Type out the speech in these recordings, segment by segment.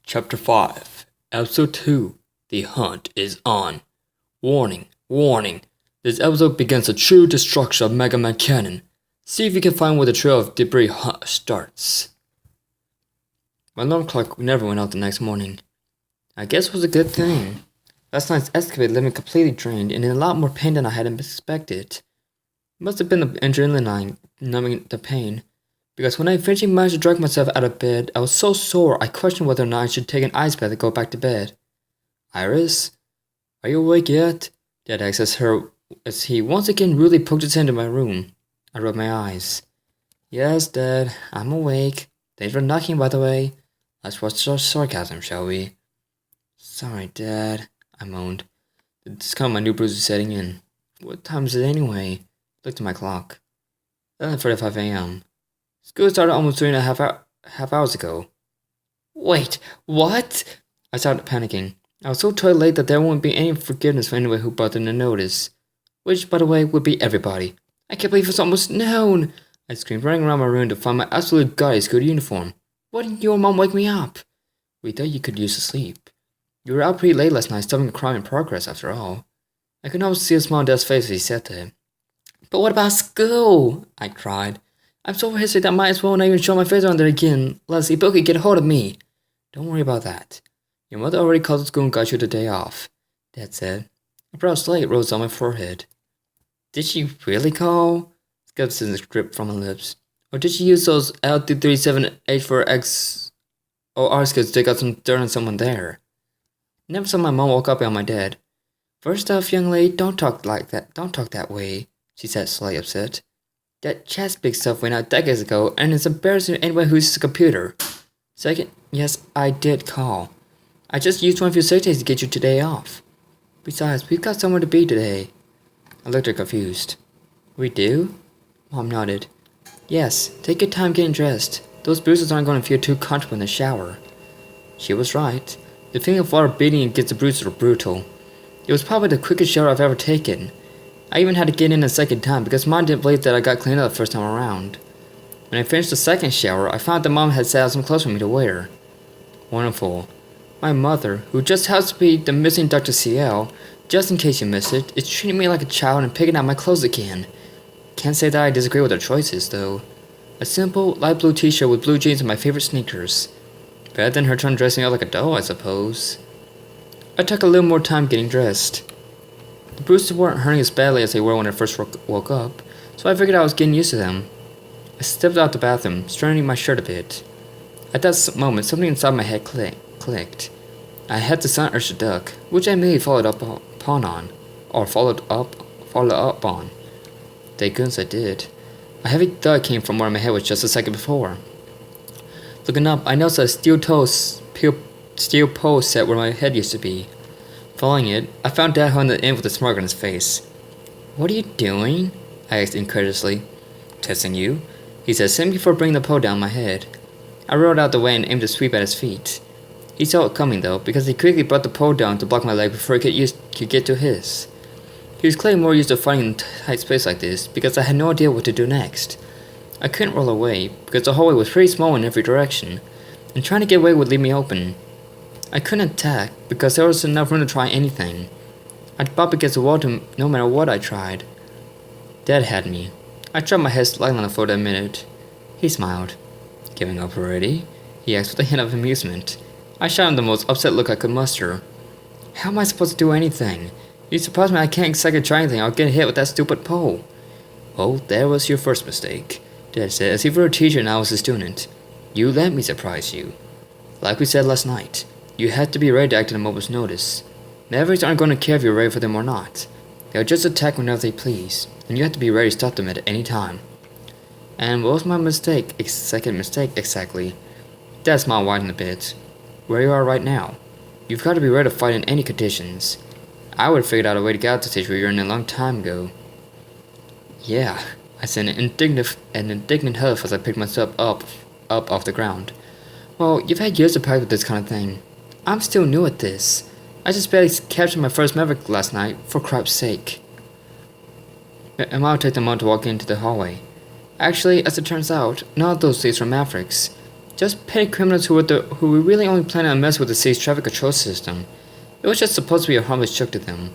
Chapter 5, Episode 2, The Hunt is On. Warning, warning. This episode begins the true destruction of Megaman canon. See if you can find where the trail of debris starts. My alarm clock never went off the next morning. I guess it was a good thing. Last night's escapade left me completely drained and in a lot more pain than I had expected. It must have been the adrenaline numbing the pain. Because when I eventually managed to drag myself out of bed, I was so sore I questioned whether or not I should take an ice bath and go back to bed. Iris? Are you awake yet? Dad asked as he once again rudely poked his head into my room. I rubbed my eyes. Yes, Dad, I'm awake. Thanks for knocking, by the way. Let's watch our sarcasm, shall we? Sorry, Dad, I moaned. The discomfort of my new bruises setting in. What time is it anyway? Looked at my clock. 11:45 a.m. School started almost 3.5 hours ago. Wait, what? I started panicking. I was so totally late that there wouldn't be any forgiveness for anyone who bothered to notice. Which, by the way, would be everybody. I can't believe it's almost noon! I screamed, running around my room to find my absolutely gaudy school uniform. Why didn't your mom wake me up? We thought you could use the sleep. You were out pretty late last night stopping a crime in progress, after all. I could almost see a smile on Dad's face as he said that. But what about school? I cried. I'm so history that I might as well not even show my face on there again. Leslie, Bill could get a hold of me. Don't worry about that. Your mother already called the school and got you the day off, Dad said. A brown slate rose on my forehead. Did she really call? Skepticism dripped from my lips. Or did she use those L237H4X OR skills to dig out some dirt on someone there? Never saw my mom walk up on my dad. First off, young lady, don't talk like that. Don't talk that way, she said, slightly upset. That Chesapeake stuff went out decades ago, and it's embarrassing to anyone who uses a computer. Second, yes, I did call. I just used one of your sick days to get you today off. Besides, we've got somewhere to be today. I looked at her confused. We do? Mom nodded. Yes, take your time getting dressed. Those bruises aren't going to feel too comfortable in the shower. She was right. The feeling of water beating against the bruises were brutal. It was probably the quickest shower I've ever taken. I even had to get in a second time because Mom didn't believe that I got cleaned up the first time around. When I finished the second shower, I found that Mom had set out some clothes for me to wear. Wonderful. My mother, who just happens to be the missing Dr. CL, just in case you missed it, is treating me like a child and picking out my clothes again. Can't say that I disagree with her choices, though. A simple, light blue t-shirt with blue jeans and my favorite sneakers. Better than her trying to dress me up like a doll, I suppose. I took a little more time getting dressed. The bruises weren't hurting as badly as they were when I first woke up, so I figured I was getting used to them. I stepped out the bathroom, straightening my shirt a bit. At that moment, something inside my head clicked. I had the sudden urge to duck, which I immediately followed up on. Thank goodness I did. A heavy thud came from where my head was just a second before. Looking up, I noticed a steel pole set where my head used to be. Following it, I found Dad holding the end with a smirk on his face. What are you doing? I asked incredulously. Testing you, he said, simply before bringing the pole down my head. I rolled out the way and aimed to sweep at his feet. He saw it coming though, because he quickly brought the pole down to block my leg before he could get to his. He was clearly more used to fighting in a tight space like this, because I had no idea what to do next. I couldn't roll away, because the hallway was pretty small in every direction, and trying to get away would leave me open. I couldn't attack, because there was enough room to try anything. I'd bop against the wall no matter what I tried. Dad had me. I dropped my head slightly on the floor to admit it. He smiled. Giving up already? He asked with a hint of amusement. I shot him the most upset look I could muster. How am I supposed to do anything? You surprise me I can't exactly try anything. I'll get hit with that stupid pole. Oh, there was your first mistake, Dad said as if he were a teacher and I was a student. You let me surprise you. Like we said last night, you had to be ready to act at a moment's notice. Mavericks aren't going to care if you're ready for them or not. They'll just attack whenever they please, and you have to be ready to stop them at any time. And what was my second mistake exactly? Dad smiled widened a bit. Where you are right now. You've got to be ready to fight in any conditions. I would have figured out a way to get out of the stage where you're in a long time ago. Yeah, I said an indignant huff as I picked myself up off the ground. Well, you've had years to practice with this kind of thing. I'm still new at this. I just barely captured my first Maverick last night, for crap's sake. It might take a moment to walk into the hallway. Actually, as it turns out, none of those thieves were Mavericks. Just petty criminals who were really only planning on messing with the city's traffic control system. It was just supposed to be a harmless joke to them.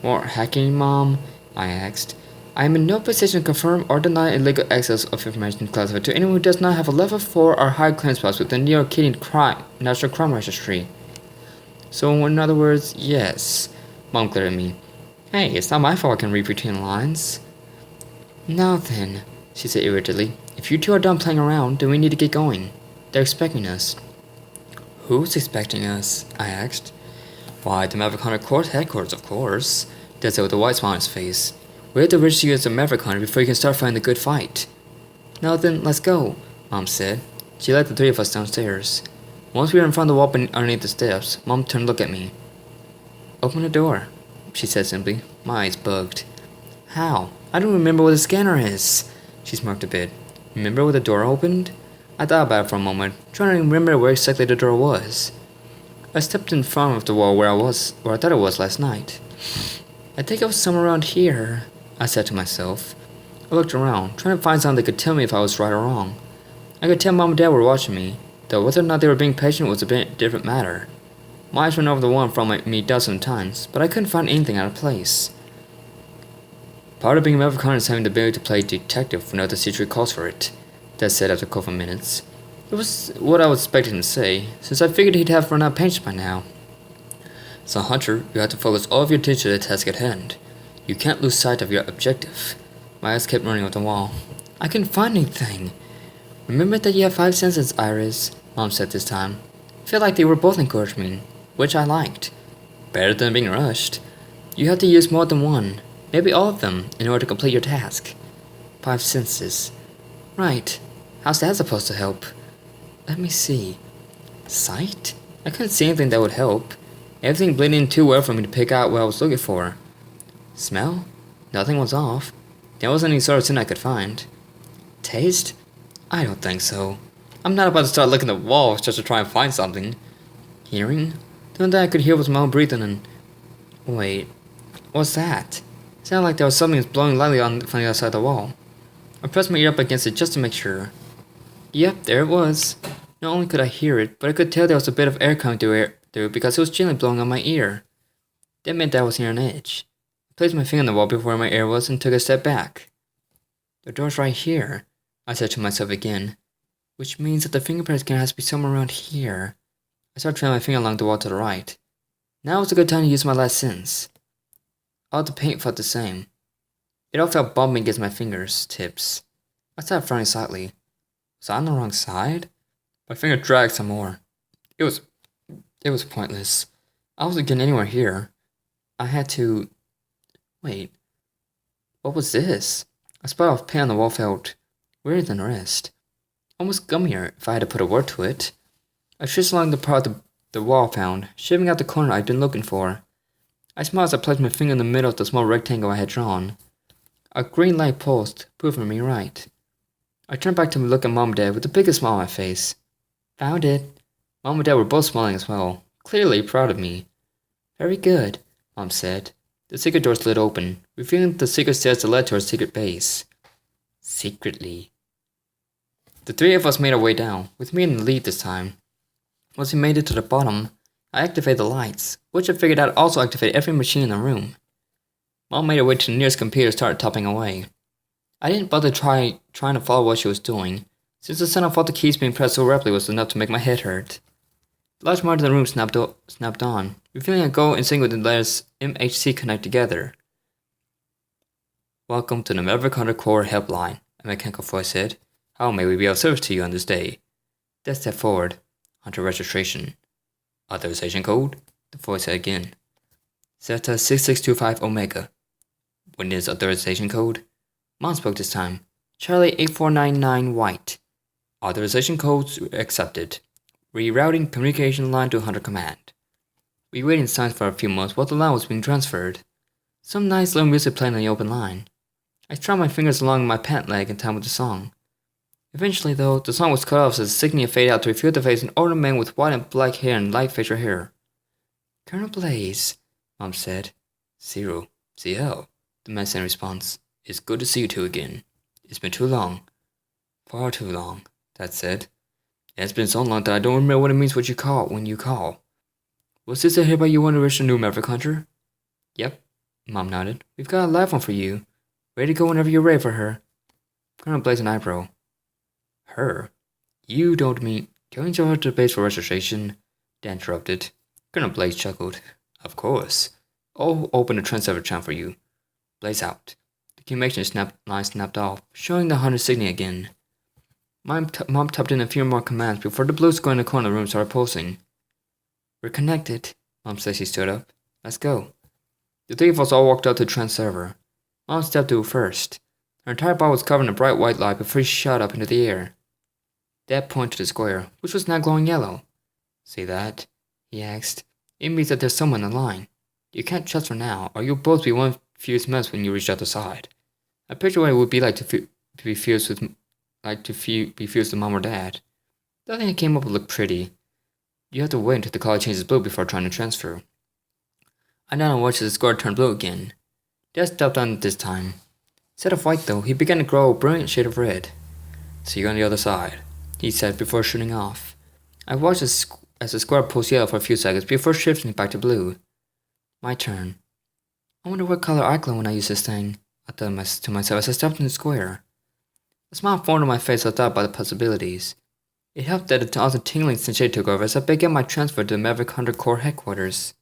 More hacking, Mom? I asked. I am in no position to confirm or deny illegal access of information classified to anyone who does not have a level 4 or higher clearance pass with the New York City National Crime Registry. So, in other words, yes. Mom glared at me. Hey, it's not my fault I can read between the lines. Now then, she said irritably, if you two are done playing around, then we need to get going. They're expecting us. Who's expecting us? I asked. Why, the Maverick Hunter Court headquarters, of course. Dad said with a wide smile on his face. We have to register you as a Maverick Hunter before you can start fighting the good fight. Now then, let's go, Mom said. She led the three of us downstairs. Once we were in front of the wall underneath the steps, Mom turned to look at me. Open the door, she said simply. My eyes bugged. How? I don't remember what a scanner is. She smirked a bit. Remember when the door opened? I thought about it for a moment, trying to remember where exactly the door was. I stepped in front of the wall where I thought it was last night. I think it was somewhere around here, I said to myself. I looked around, trying to find something that could tell me if I was right or wrong. I could tell Mom and Dad were watching me, though whether or not they were being patient was a bit different matter. My eyes went over the wall in front of me dozens of times, but I couldn't find anything out of place. Part of being a Maverick Hunter is having the ability to play detective whenever the situation calls for it, Dad said after a couple of minutes. It was what I was expecting him to say, since I figured he'd have run out of patience by now. As a hunter, you have to focus all of your attention to the task at hand. You can't lose sight of your objective. My eyes kept running off the wall. I couldn't find anything. Remember that you have 5 senses, Iris, Mom said this time. I felt like they were both encouraging me, which I liked. Better than being rushed. You have to use more than one, maybe all of them, in order to complete your task. 5 senses. Right. How's that supposed to help? Let me see. Sight? I couldn't see anything that would help. Everything blended in too well for me to pick out what I was looking for. Smell? Nothing was off. There wasn't any sort of scent I could find. Taste? I don't think so. I'm not about to start licking the walls just to try and find something. Hearing? The only thing I could hear was my own breathing and... Wait. What's that? It sounded like there was something blowing lightly from the other side of the wall. I pressed my ear up against it just to make sure. Yep, there it was. Not only could I hear it, but I could tell there was a bit of air coming through because it was gently blowing on my ear. That meant that I was near an edge. I placed my finger on the wall before my ear was and took a step back. The door's right here, I said to myself again, which means that the fingerprint scanner has to be somewhere around here. I started trailing my finger along the wall to the right. Now was a good time to use my last sense. All the paint felt the same. It all felt bumping against my fingers' tips. I started frowning slightly. Was I on the wrong side? My finger dragged some more. It was pointless. I wasn't getting anywhere here. I had to... Wait. What was this? A spot of paint on the wall felt weirder than the rest. Almost gummier, if I had to put a word to it. I traced along the part of the wall found, shaving out the corner I'd been looking for. I smiled as I placed my finger in the middle of the small rectangle I had drawn. A green light pulsed, proving me right. I turned back to look at Mom and Dad with the biggest smile on my face. Found it. Mom and Dad were both smiling as well, clearly proud of me. Very good, Mom said. The secret door slid open, revealing the secret stairs that led to our secret base. Secretly. The three of us made our way down, with me in the lead this time. Once we made it to the bottom, I activated the lights, which I figured out also activated every machine in the room. Mom made her way to the nearest computer and started typing away. I didn't bother trying to follow what she was doing, since the sound of all the keys being pressed so rapidly was enough to make my head hurt. The large monitor in the room snapped on, revealing a goal in sync with the letters MHC connect together. Welcome to the Maverick Hunter Core Helpline, a mechanical voice said. How may we be of service to you on this day? Dad stepped forward. Hunter registration. Authorization code? The voice said again. Zeta 6625 Omega. What is authorization code? Mom spoke this time. Charlie 8499 White. Authorization codes accepted. Rerouting communication line to Hunter Command. We waited in silence for a few months while the line was being transferred. Some nice little music played on the open line. I strung my fingers along my pant leg in time with the song. Eventually, though, the song was cut off as the signal faded out to reveal the face of an older man with white and black hair and light facial hair. Colonel Blaze, Mom said. Zero. CL, the man said in response. It's good to see you two again. It's been too long. Far too long, Dad said. It's been so long that I don't remember what it means when you call. Was this a hit by you want to reach a new Maverick Hunter? Yep, Mom nodded. We've got a live one for you. Ready to go whenever you're ready for her. Colonel blazed an eyebrow. Her? You don't mean going to her to base for registration? Dan interrupted. Colonel Blaze chuckled. Of course. I'll open the transfer channel for you. Blaze out. The communication line snapped off, showing the hunter signaling again. Mom typed in a few more commands before the blues going in the corner of the room started pulsing. We're connected, Mom said. She stood up. Let's go. The three of us all walked out to the transserver. Mom stepped to it first. Her entire body was covered in a bright white light before she shot up into the air. Dad pointed to the square, which was now glowing yellow. See that? He asked. It means that there's someone in line. You can't trust her now, or you'll both be one fused mess when you reach the other side. I picture what it would be like to be fused with Mom or Dad. Nothing that came up would look pretty. You have to wait until the color changes blue before trying to transfer. I now watched the square turn blue again. Dad stepped on it this time. Instead of white, though, he began to grow a brilliant shade of red. See you on the other side, he said before shooting off. I watched as the square pulsed yellow for a few seconds before shifting back to blue. My turn. I wonder what color I glow when I use this thing, I thought to myself as I stepped in the square. A smile formed on my face as I thought about the possibilities. It helped that a tingling sensation took over as I began my transfer to the Maverick Hunter Corps headquarters.